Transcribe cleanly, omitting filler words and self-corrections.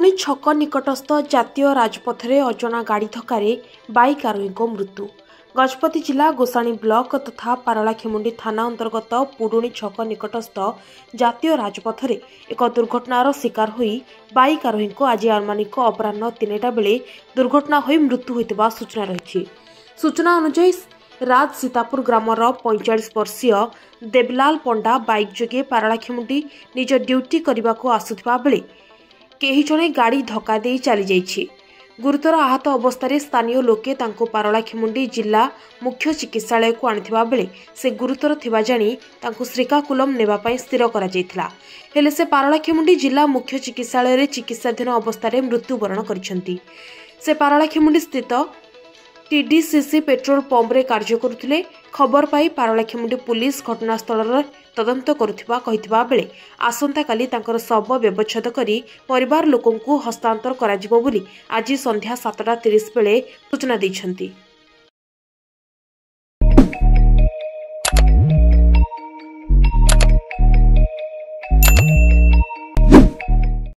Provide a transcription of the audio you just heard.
पुरुणी छक निकटस्थ जातीय राजपथरे अजना गाड़ी धक्के बाइक आरोही मृत्यु। गजपति जिला गोसाणी ब्लॉक तथा पारलाखेमुंडी थाना अंतर्गत पुरुणी छक निकटस्थ जातीय राजपथरे एक दुर्घटनार शिकार होई बाइक आरोही आज अनुमानिक अपराह्न 3टा बेले दुर्घटना होई मृत्यु होइतिबा सूचना रही। सूचना अनुसार राज सीतापुर ग्रामर 45 वर्षीय देवलाल पंडा बाइक जोगे पारलाखेमुंडी निज ड्यूटी करने को आसुथिबा बेले केही जणे गाड़ी धक्का दे चली जाइछि। गुरुतर आहत अवस्था स्थानीय लोके तांको पारलाखेमुंडी जिला मुख्य चिकित्सालय को आनिथिबा बेले से गुरुतर थिबा जानी तांको श्रीकाकुलम नेबा पई स्थिर करा जायथिला। हेले से पारलाखेमुंडी जिला मुख्य चिकित्सालय रे चिकित्साधीन अवस्था रे मृत्युवरण करिसेंती। से पारलाखेमुंडी स्थित टीडीसीसी पेट्रोल पंप रे कार्य करुथिले। खबर पाई पारलाखेमुंडी पुलिस घटनास्थल तदंत करुथिबा कहिथिबा बेले आसंता काली तांकर शव व्यवच्छेद करी परिवार लोकंकु हस्तांतर कराजिबो बोली आज संध्या 7:30 बेले सूचना दैछंती।